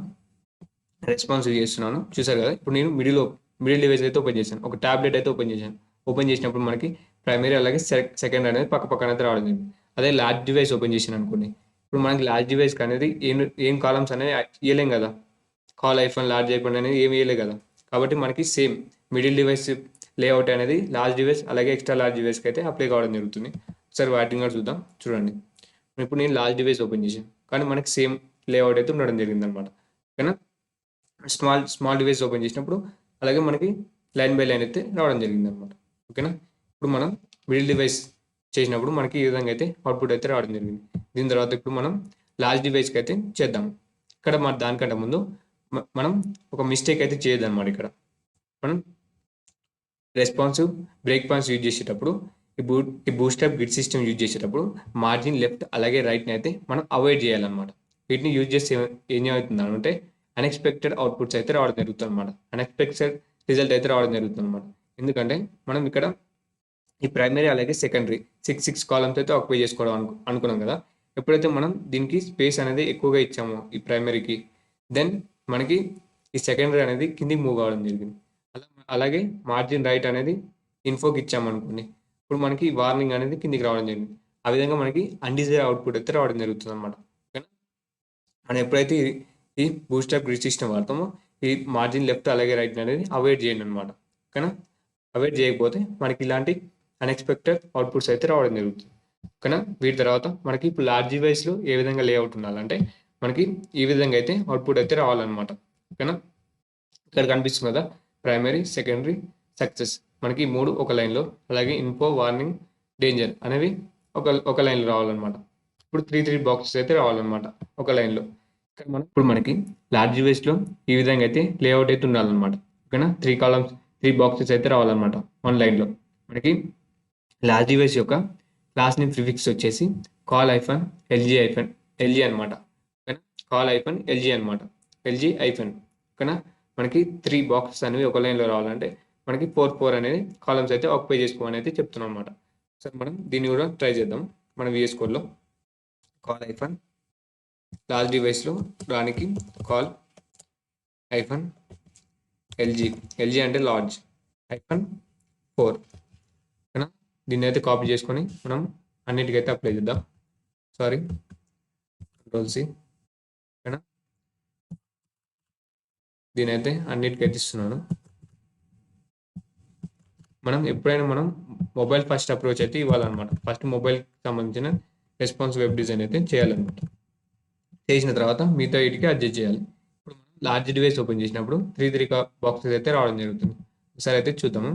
రెస్పాన్సివ్ చేస్తున్నాను. చూసారు కదా, ఇప్పుడు నేను మిడిల్ డివైస్ అయితే ఓపెన్ చేశాను, ఒక ట్యాబ్లెట్ అయితే ఓపెన్ చేశాను. ఓపెన్ చేసినప్పుడు మనకి ప్రైమరీ అలాగే సెకండరీ అనేది పక్కన అయితే రావడం జరిగింది. అదే లార్జ్ డివైస్ ఓపెన్ చేశాను అనుకోండి, ఇప్పుడు మనకి లార్జ్ డివైస్కి అనేది ఏం కాలమ్స్ అనేది ఇవ్వలేం కదా, లార్జ్ అనేది ఏమి ఇవ్వలేదు కదా. కాబట్టి మనకి సేమ్ మిడిల్ డివైస్ లేఅవుట్ అనేది లార్జ్ డివైస్ అలాగే ఎక్స్ట్రా లార్జ్ డివైస్కి అయితే అప్లై కావడం జరుగుతుంది. ఒకసారి వాటిని కూడా చూద్దాం. చూడండి, ఇప్పుడు నేను లార్జ్ డివైస్ ఓపెన్ చేశాను, కానీ మనకి సేమ్ లేఅవుట్ అయితే ఉండడం జరిగింది అనమాట. ఓకేనా, స్మాల్ డివైస్ ఓపెన్ చేసినప్పుడు అలాగే మనకి లైన్ బై లైన్ అయితే రావడం జరిగింది అనమాట. ఓకేనా, ఇప్పుడు మనం మిడిల్ డివైస్ చేసినప్పుడు మనకి ఈ విధంగా అయితే అవుట్పుట్ అయితే రావడం జరిగింది. దీని తర్వాత ఇప్పుడు మనం లార్జ్ డివైస్కి అయితే చేద్దాం. ఇక్కడ మన దానికంటే ముందు మనం ఒక మిస్టేక్ అయితే చేయొద్దు అనమాట. ఇక్కడ మనం రెస్పాన్సివ్ బ్రేక్ పాయింట్స్ యూజ్ చేసేటప్పుడు ఈ బూస్ట్అప్ గిడ్ సిస్టమ్ యూజ్ చేసేటప్పుడు మార్జిన్ లెఫ్ట్ అలాగే రైట్ని అయితే మనం అవాయిడ్ చేయాలన్నమాట. వీటిని యూజ్ చేస్తే ఏం అవుతుంది అంటే అన్ఎక్స్పెక్టెడ్ అవుట్పుట్స్ అయితే రావడం జరుగుతుంది అనమాట, అన్ఎక్స్పెక్టెడ్ రిజల్ట్ అయితే రావడం జరుగుతుంది అనమాట. ఎందుకంటే మనం ఇక్కడ ఈ ప్రైమరీ అలాగే సెకండరీ 6 కాలమ్స్ అయితే ఆక్యుపై చేసుకోవడం అనుకున్నాం కదా. ఎప్పుడైతే మనం దీనికి స్పేస్ అనేది ఎక్కువగా ఇచ్చామో ఈ ప్రైమరీకి, దెన్ మనకి ఈ సెకండరీ అనేది కిందికి మూవ్ కావడం జరిగింది. అలాగే మార్జిన్ రైట్ అనేది ఇన్ఫోకి ఇచ్చామనుకోండి, ఇప్పుడు మనకి వార్నింగ్ అనేది కిందికి రావడం జరిగింది. ఆ విధంగా మనకి అన్‌డిజైర్డ్ అవుట్‌పుట్ అయితే రావడం జరుగుతుందన్నమాట. ఓకేనా. మనం ఎప్పుడైతే ఈ బూస్ట్‌అప్ గ్రిడ్ సిస్టమ్ వాడతామో ఈ మార్జిన్ లెఫ్ట్ అలాగే రైట్ అనేది అవాయిడ్ చేయండి అనమాట. ఓకేనా. అవాయిడ్ చేయకపోతే మనకి ఇలాంటి అన్ఎక్స్పెక్టెడ్ అవుట్పుట్స్ అయితే రావడం జరుగుతుంది. ఓకేనా. వీటి తర్వాత మనకి ఇప్పుడు లార్జ్ డివైస్లో ఏ విధంగా లేఅవుట్ ఉండాలంటే మనకి ఈ విధంగా అయితే అవుట్పుట్ అయితే రావాలన్నమాట. ఓకేనా. ఇక్కడ కనిపిస్తుంది కదా, ప్రైమరీ సెకండరీ సక్సెస్ మనకి ఈ 3 ఒక లైన్లో, అలాగే ఇన్ఫో వార్నింగ్ డేంజర్ అనేవి ఒక లైన్లో రావాలన్నమాట. ఇప్పుడు 3 బాక్సెస్ అయితే రావాలన్నమాట ఒక లైన్లో. ఇప్పుడు మనకి లార్జ్ డివైస్లో ఈ విధంగా అయితే లేఅవుట్ అయితే ఉండాలన్నమాట. ఓకేనా. 3 కాలమ్స్ 3 బాక్సెస్ అయితే రావాలన్నమాట వన్ లైన్లో. మనకి లార్జ్ డివైస్ యొక్క క్లాస్ నేమ్ ప్రిఫిక్స్ వచ్చేసి call hyphen LG hyphen LG అనమాట. ఓకేనా. కాల్ ఐఫన్ ఎల్జీ అనమాట. LG hyphen. ఓకేనా. మనకి 3 బాక్సెస్ అనేవి ఒక లైన్లో రావాలంటే మనకి 4 అనేది కాలమ్స్ అయితే ఆక్యుపై చేసుకోమని అయితే చెప్తున్నాం అనమాట. సరే మనం దీన్ని కూడా ట్రై చేద్దాం మన విఎస్ కోడ్లో. కాల్ ఐఫన్ లార్జ్ డివైస్లో దానికి కాల్ ఐఫన్ ఎల్జీ అంటే లార్జ్ ఐఫన్ 4. ఓకేనా. దీన్ని అయితే కాపీ చేసుకొని మనం అన్నిటికైతే అప్లై చేద్దాం. Sorry, Ctrl+C. ఓకేనా. దీని అయితే అన్నిటికైతే ఇస్తున్నాను. మనం ఎప్పుడైనా మనం మొబైల్ ఫస్ట్ అప్రోచ్ అయితే ఇవ్వాలన్నమాట. ఫస్ట్ మొబైల్కి సంబంధించిన రెస్పాన్స్ వెబ్ డిజైన్ అయితే చేయాలన్నమాట. చేసిన తర్వాత మిగతా వీటికి అడ్జస్ట్ చేయాలి. ఇప్పుడు మనం లార్జ్ డివైస్ ఓపెన్ చేసినప్పుడు 3 బాక్సెస్ అయితే రావడం జరుగుతుంది. ఒకసారి అయితే చూద్దాము.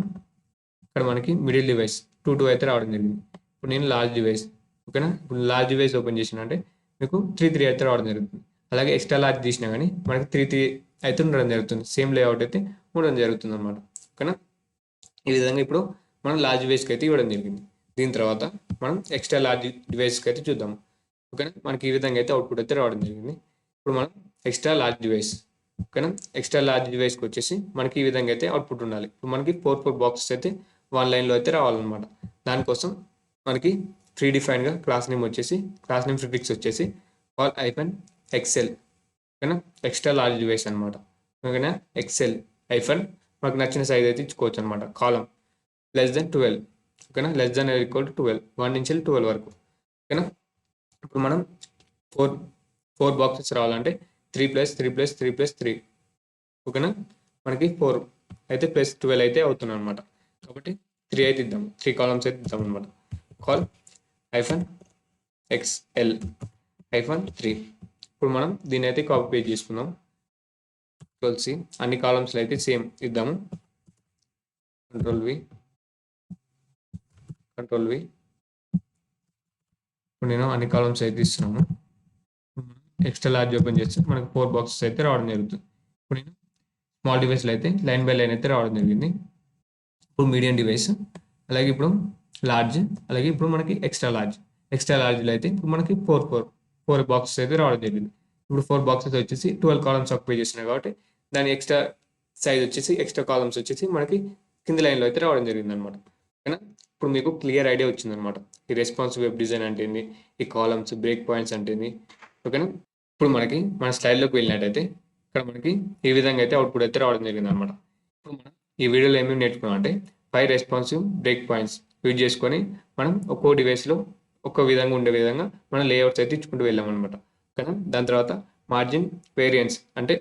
ఇక్కడ మనకి మిడిల్ డివైస్ 2 అయితే రావడం జరిగింది. ఇప్పుడు నేను లార్జ్ డివైస్. ఓకేనా. ఇప్పుడు లార్జ్ డివైస్ ఓపెన్ చేసిన అంటే మీకు 3 అయితే రావడం జరుగుతుంది. అలాగే ఎక్స్ట్రా లార్జ్ తీసినా కానీ మనకి 3 అయితే ఉండడం జరుగుతుంది. సేమ్ లేఅవుట్ అయితే ఉండడం జరుగుతుంది అనమాట. ఓకేనా. ఈ విధంగా ఇప్పుడు మనం లార్జ్ డివైస్కి అయితే ఇవ్వడం జరిగింది. దీని తర్వాత మనం ఎక్స్ట్రా లార్జ్ డివైస్కి అయితే చూద్దాం. ఓకేనా. మనకి ఈ విధంగా అయితే అవుట్పుట్ అయితే రావడం జరిగింది. ఇప్పుడు మనం ఎక్స్ట్రా లార్జ్ డివైస్. ఓకేనా. ఎక్స్ట్రా లార్జ్ డివైస్కి వచ్చేసి మనకి ఈ విధంగా అయితే అవుట్పుట్ ఉండాలి. ఇప్పుడు మనకి 4 బాక్సెస్ అయితే వన్ లైన్లో అయితే రావాలన్నమాట. దానికోసం మనకి డిఫైన్గా క్లాస్ నేమ్ వచ్చేసి క్లాస్ నేమ్ ప్రిఫిక్స్ వచ్చేసి కాల్ ఐఫన్ ఎక్సెల్. ఓకేనా. ఎక్స్ట్రా లార్జ్ డివైస్ అనమాట. ఓకేనా. ఎక్సెల్ ఐఫన్ మనకు నచ్చిన సైజ్ అయితే ఇచ్చుకోవచ్చు అనమాట. కాలం <12. ఓకేనా. <= 12 1 నుంచి 12 వరకు. ఓకేనా. ఇప్పుడు మనం 4 బాక్సెస్ రావాలంటే 3+3+3+3. ఓకేనా. మనకి 4 అయితే +12 అయితే అవుతుంది అనమాట. కాబట్టి 3 అయితే ఇద్దాం. 3 కాలమ్స్ అయితే ఇద్దాం అనమాట. Call hyphen XL hyphen 3. ఇప్పుడు మనం దీన్ని అయితే కాపీ పేస్ట్ చేసుకుందాం. Ctrl+C. అన్ని కాలమ్స్లో అయితే సేమ్ ఇద్దాము. Ctrl+V. ఇప్పుడు నేను అన్ని కాలమ్స్ అయితే ఇస్తున్నాను. ఎక్స్ట్రా లార్జ్ ఓపెన్ చేస్తే మనకు 4 బాక్సెస్ అయితే రావడం జరుగుతుంది. ఇప్పుడు నేను స్మాల్ డివైస్లో అయితే లైన్ బై లైన్ అయితే రావడం జరిగింది. ఇప్పుడు మీడియం డివైస్, అలాగే ఇప్పుడు లార్జ్, అలాగే ఇప్పుడు మనకి ఎక్స్ట్రా లార్జ్లో అయితే ఇప్పుడు మనకి 4 బాక్సెస్ అయితే రావడం జరిగింది. ఇప్పుడు 4 బాక్సెస్ వచ్చేసి 12 కాలమ్స్ ఆక్యుపై చేస్తున్నాయి కాబట్టి దాని ఎక్స్ట్రా సైజ్ వచ్చేసి ఎక్స్ట్రా కాలమ్స్ వచ్చేసి మనకి కింది లైన్లో అయితే రావడం జరిగింది అనమాట. ఓకేనా. ఇప్పుడు మీకు క్లియర్ ఐడియా వచ్చిందనమాట. ఈ రెస్పాన్స్ వెబ్ డిజైన్ అంటే ఏంది, ఈ కాలమ్స్ బ్రేక్ పాయింట్స్ అంటే ఏంది. ఓకేనా. ఇప్పుడు మనకి మన స్లైడ్లోకి వెళ్ళినట్టయితే ఇక్కడ మనకి ఈ విధంగా అయితే అవుట్పుట్ అయితే రావడం జరిగింది అనమాట. ఇప్పుడు మనం ఈ వీడియోలో ఏమేమి నేర్చుకున్నాం అంటే 5 రెస్పాన్సివ్ బ్రేక్ పాయింట్స్ యూజ్ చేసుకొని మనం ఒక్కో డివైస్లో ఒక్కో విధంగా ఉండే విధంగా మనం లేఅవుట్స్ అయితే ఇచ్చుకుంటూ వెళ్ళాం అనమాట. ఓకేనా. దాని తర్వాత మార్జిన్ వేరియన్స్ అంటే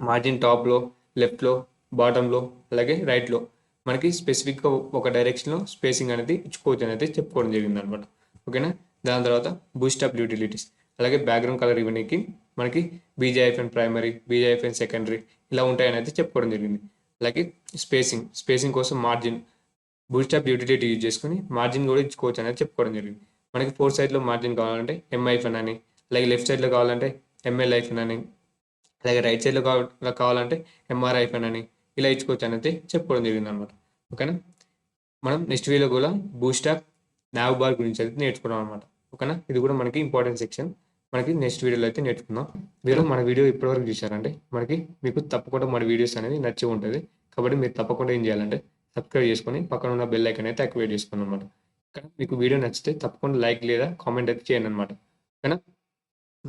మార్జిన్ టాప్లో, లెఫ్ట్లో, బాటంలో, అలాగే రైట్లో మనకి స్పెసిఫిక్గా ఒక డైరెక్షన్లో స్పేసింగ్ అనేది ఇచ్చుకోవచ్చు అనేది చెప్పుకోవడం జరిగింది అనమాట. ఓకేనా. దాని తర్వాత బూస్టప్ యూటిలిటీస్, అలాగే బ్యాక్గ్రౌండ్ కలర్ ఇవన్నీకి మనకి బీజేఐఫన్ ప్రైమరీ, బీజేఐఫన్ సెకండరీ ఇలా ఉంటాయని అయితే చెప్పుకోవడం జరిగింది. అలాగే స్పేసింగ్ కోసం మార్జిన్ బూస్టప్ యూటిలిటీ యూజ్ చేసుకుని మార్జిన్ కూడా ఇచ్చుకోవచ్చు అనేది చెప్పుకోవడం జరిగింది. మనకి 4 సైడ్లో మార్జిన్ కావాలంటే ఎంఐఫన్ అని, అలాగే లెఫ్ట్ సైడ్లో కావాలంటే ఎంఎల్ ఐఫన్ అని, అలాగే రైట్ సైడ్లో కావాలంటే ఎంఆర్ ఐఫన్ అని ఇలా ఇచ్చుకోవచ్చు అనేది చెప్పుకోవడం జరిగింది అనమాట. ఓకేనా. మనం నెక్స్ట్ వీడియోలో కూడా బూస్టప్ నావ్ బార్ గురించి అయితే నేర్చుకున్నాం అనమాట. ఓకేనా. ఇది కూడా మనకి ఇంపార్టెంట్ సెక్షన్. మనకి నెక్స్ట్ వీడియోలో అయితే నేర్చుకుందాం. మీరు మన వీడియో ఇప్పటివరకు చూసారంటే మీకు తప్పకుండా మన వీడియోస్ అనేది నచ్చి ఉంటుంది. కాబట్టి మీరు తప్పకుండా ఏం చేయాలంటే సబ్స్క్రైబ్ చేసుకొని పక్కన ఉన్న బెల్ ఐకాన్ అయితే యాక్టివేట్ చేసుకోండి అనమాట. ఓకేనా. మీకు వీడియో నచ్చితే తప్పకుండా లైక్ లేదా కామెంట్ అయితే చేయండి అనమాట. ఓకేనా.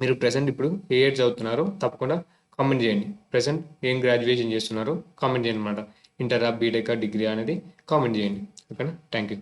మీరు ప్రెజెంట్ ఇప్పుడు ఏ ఇయర్ చదువుతున్నారో తప్పకుండా కామెంట్ చేయండి. ప్రెజెంట్ ఏం గ్రాడ్యుయేషన్ చేస్తున్నారో కామెంట్ చేయండి అనమాట. ఇంటరా, బీటెకా, డిగ్రీ అనేది కామెంట్ చేయండి. ఓకేనా. Thank you.